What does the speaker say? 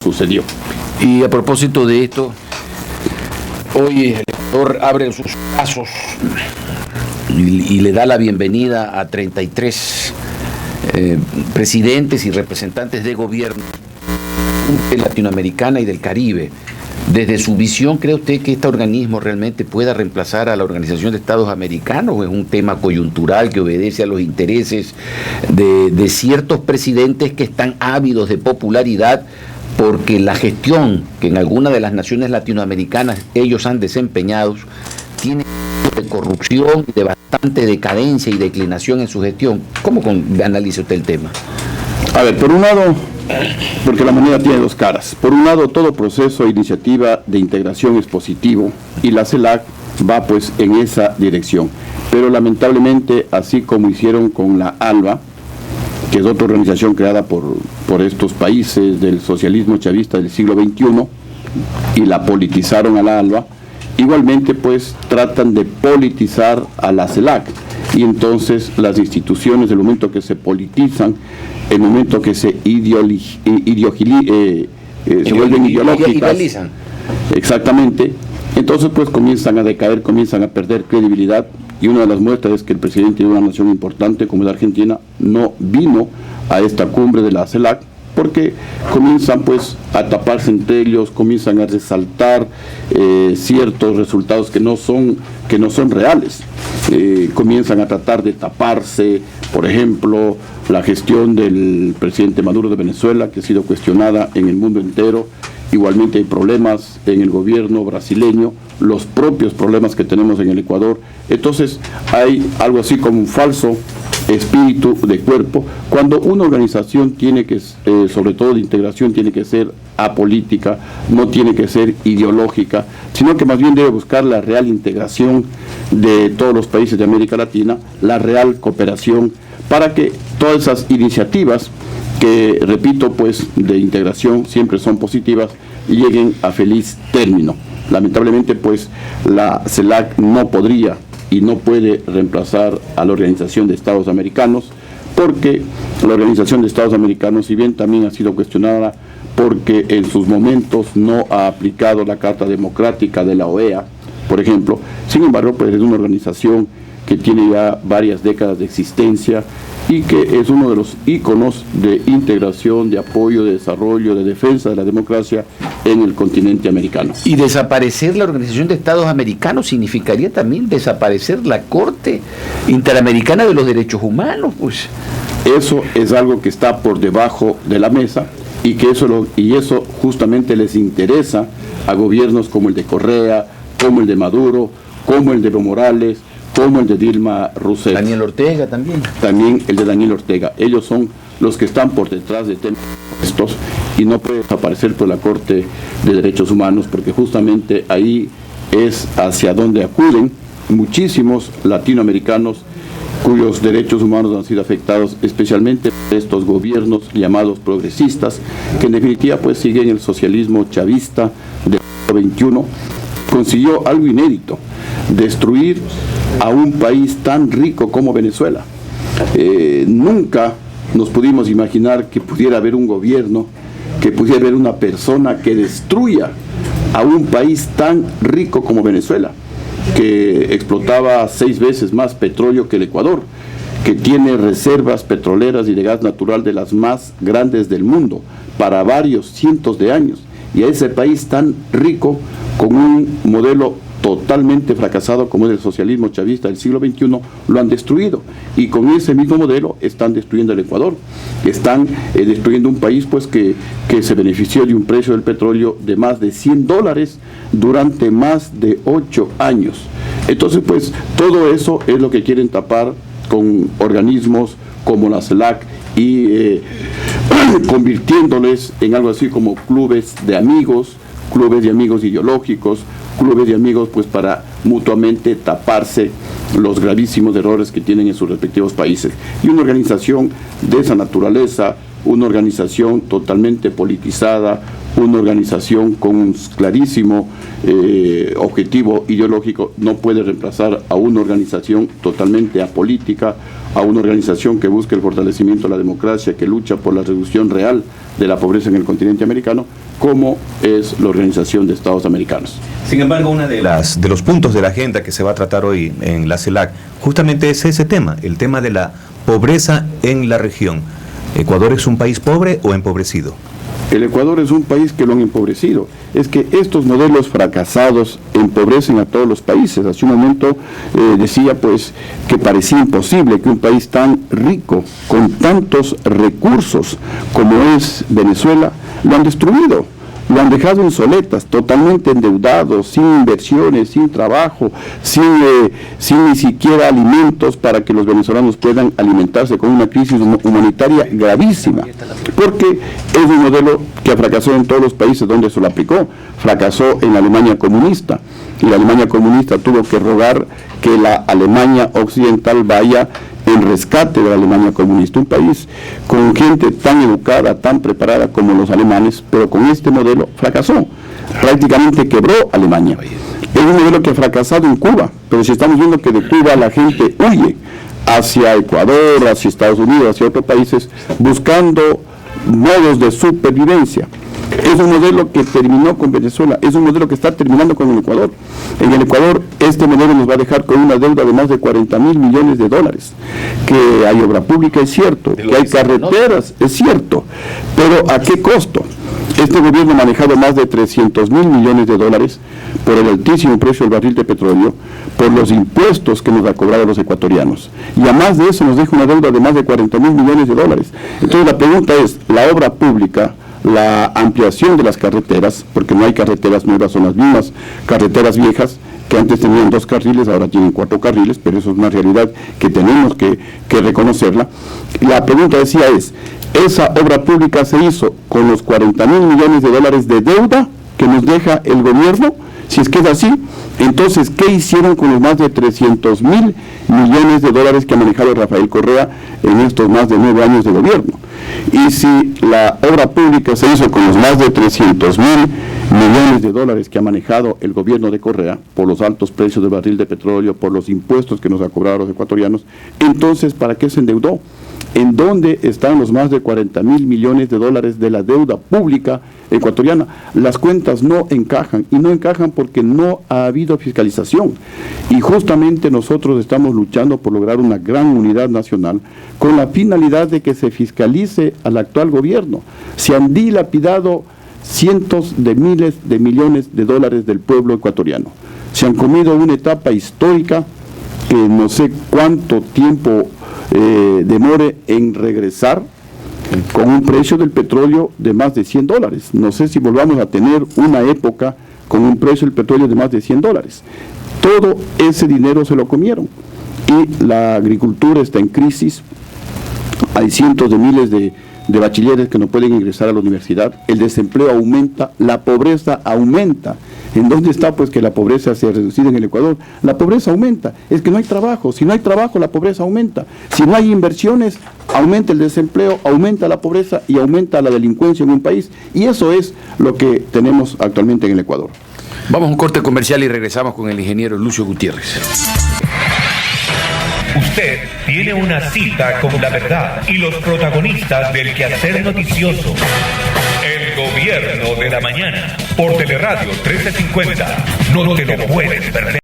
sucedió. Y a propósito de esto, hoy el Ecuador abre sus brazos y le da la bienvenida a 33 presidentes y representantes de gobierno latinoamericana y del Caribe. Desde su visión, ¿cree usted que este organismo realmente pueda reemplazar a la Organización de Estados Americanos o es un tema coyuntural que obedece a los intereses de ciertos presidentes que están ávidos de popularidad porque la gestión que en alguna de las naciones latinoamericanas ellos han desempeñado tiene de corrupción y de bastante decadencia y declinación en su gestión? ¿Cómo analiza usted el tema? A ver, por un lado, porque la moneda tiene dos caras. Por un lado, todo proceso e iniciativa de integración es positivo y la CELAC va pues en esa dirección. Pero lamentablemente, así como hicieron con la ALBA, que es otra organización creada por estos países del socialismo chavista del siglo XXI, y la politizaron a la ALBA, igualmente pues tratan de politizar a la CELAC. Y entonces las instituciones, el momento que se politizan, el momento que se vuelven ideológicas, exactamente, entonces pues comienzan a decaer, comienzan a perder credibilidad. Y una de las muestras es que el presidente de una nación importante como la Argentina no vino a esta cumbre de la CELAC porque comienzan pues a taparse entre ellos, comienzan a resaltar ciertos resultados que no son reales, comienzan a tratar de taparse, por ejemplo, la gestión del presidente Maduro de Venezuela, que ha sido cuestionada en el mundo entero. Igualmente hay problemas en el gobierno brasileño, los propios problemas que tenemos en el Ecuador. Entonces hay algo así como un falso espíritu de cuerpo, cuando una organización tiene que, sobre todo de integración, tiene que ser apolítica, no tiene que ser ideológica, sino que más bien debe buscar la real integración de todos los países de América Latina, la real cooperación, para que todas esas iniciativas que, repito, pues de integración siempre son positivas y lleguen a feliz término. Lamentablemente, pues la CELAC no podría y no puede reemplazar a la Organización de Estados Americanos, porque la Organización de Estados Americanos, si bien también ha sido cuestionada porque en sus momentos no ha aplicado la Carta Democrática de la OEA, por ejemplo, sin embargo, pues es una organización que tiene ya varias décadas de existencia y que es uno de los íconos de integración, de apoyo, de desarrollo, de defensa de la democracia en el continente americano. Y desaparecer la Organización de Estados Americanos significaría también desaparecer la Corte Interamericana de los Derechos Humanos, pues. Eso es algo que está por debajo de la mesa y que eso justamente les interesa a gobiernos como el de Correa, como el de Maduro, como el de Evo Morales, como el de Dilma Rousseff. Daniel Ortega también. También el de Daniel Ortega. Ellos son los que están por detrás de temas estos y no puede desaparecer por la Corte de Derechos Humanos porque justamente ahí es hacia donde acuden muchísimos latinoamericanos cuyos derechos humanos han sido afectados, especialmente estos gobiernos llamados progresistas, que en definitiva pues siguen el socialismo chavista del siglo XXI. Consiguió algo inédito, destruir a un país tan rico como Venezuela. Nunca nos pudimos imaginar que pudiera haber un gobierno, que pudiera haber una persona que destruya a un país tan rico como Venezuela, que explotaba 6 veces más petróleo que el Ecuador, que tiene reservas petroleras y de gas natural de las más grandes del mundo para varios cientos de años, y a ese país tan rico con un modelo totalmente fracasado como es el socialismo chavista del siglo XXI, lo han destruido, y con ese mismo modelo están destruyendo el Ecuador, están destruyendo un país pues que se benefició de un precio del petróleo de más de $100 durante más de 8 años. Entonces pues todo eso es lo que quieren tapar con organismos como la CELAC y convirtiéndoles en algo así como clubes de amigos ideológicos, clubes de amigos pues para mutuamente taparse los gravísimos errores que tienen en sus respectivos países. Y una organización de esa naturaleza, una organización totalmente politizada, una organización con un clarísimo objetivo ideológico, no puede reemplazar a una organización totalmente apolítica, a una organización que busca el fortalecimiento de la democracia, que lucha por la reducción real de la pobreza en el continente americano, como es la Organización de Estados Americanos. Sin embargo, uno de los puntos de la agenda que se va a tratar hoy en la CELAC justamente es ese tema, el tema de la pobreza en la región. ¿Ecuador es un país pobre o empobrecido? El Ecuador es un país que lo han empobrecido. Es que estos modelos fracasados empobrecen a todos los países. Hace un momento decía pues que parecía imposible que un país tan rico, con tantos recursos como es Venezuela, lo han destruido. Lo han dejado en soletas, totalmente endeudados, sin inversiones, sin trabajo, sin ni siquiera alimentos para que los venezolanos puedan alimentarse, con una crisis humanitaria gravísima. Porque es un modelo que fracasó en todos los países donde se lo aplicó. Fracasó en la Alemania comunista. Y la Alemania comunista tuvo que rogar que la Alemania occidental vaya en rescate de la Alemania comunista, un país con gente tan educada, tan preparada como los alemanes, pero con este modelo fracasó, prácticamente quebró Alemania. Es un modelo que ha fracasado en Cuba, pero si estamos viendo que de Cuba la gente huye hacia Ecuador, hacia Estados Unidos, hacia otros países, buscando modos de supervivencia. Es un modelo que terminó con Venezuela, es un modelo que está terminando con el Ecuador. En el Ecuador este modelo nos va a dejar con una deuda de más de 40.000 millones de dólares. Que hay obra pública, es cierto, que hay carreteras, es cierto, pero ¿a qué costo? Este gobierno ha manejado más de 300.000 millones de dólares por el altísimo precio del barril de petróleo, por los impuestos que nos ha cobrado los ecuatorianos. Y a más de eso nos deja una deuda de más de 40.000 millones de dólares. Entonces la pregunta es, la obra pública, la ampliación de las carreteras, porque no hay carreteras nuevas, son las mismas carreteras viejas, que antes tenían 2 carriles, ahora tienen 4 carriles, pero eso es una realidad que tenemos que reconocerla. La pregunta decía es, ¿esa obra pública se hizo con los 40.000 millones de dólares de deuda que nos deja el gobierno? Si es que es así, entonces, ¿qué hicieron con los más de 300.000 millones de dólares que ha manejado Rafael Correa en estos más de 9 años de gobierno? Y si la obra pública se hizo con los más de 300.000 millones de dólares que ha manejado el gobierno de Correa, por los altos precios del barril de petróleo, por los impuestos que nos ha cobrado a los ecuatorianos, entonces, ¿para qué se endeudó? ¿En dónde están los más de 40.000 millones de dólares de la deuda pública ecuatoriana? Las cuentas no encajan, y no encajan porque no ha habido fiscalización. Y justamente nosotros estamos luchando por lograr una gran unidad nacional con la finalidad de que se fiscalice al actual gobierno. Se han dilapidado cientos de miles de millones de dólares del pueblo ecuatoriano. Se han comido una etapa histórica que no sé cuánto tiempo demore en regresar, con un precio del petróleo de más de $100. No sé si volvamos a tener una época con un precio del petróleo de más de $100. Todo ese dinero se lo comieron. Y la agricultura está en crisis. Hay cientos de miles de bachilleres que no pueden ingresar a la universidad. El desempleo aumenta, la pobreza aumenta. ¿En dónde está pues que la pobreza se ha reducido en el Ecuador? La pobreza aumenta, es que no hay trabajo. Si no hay trabajo, la pobreza aumenta. Si no hay inversiones, aumenta el desempleo, aumenta la pobreza y aumenta la delincuencia en un país. Y eso es lo que tenemos actualmente en el Ecuador. Vamos a un corte comercial y regresamos con el ingeniero Lucio Gutiérrez. Usted tiene una cita con la verdad y los protagonistas del quehacer noticioso. El Gobierno de la Mañana, por Teleradio 1350. No te lo puedes perder.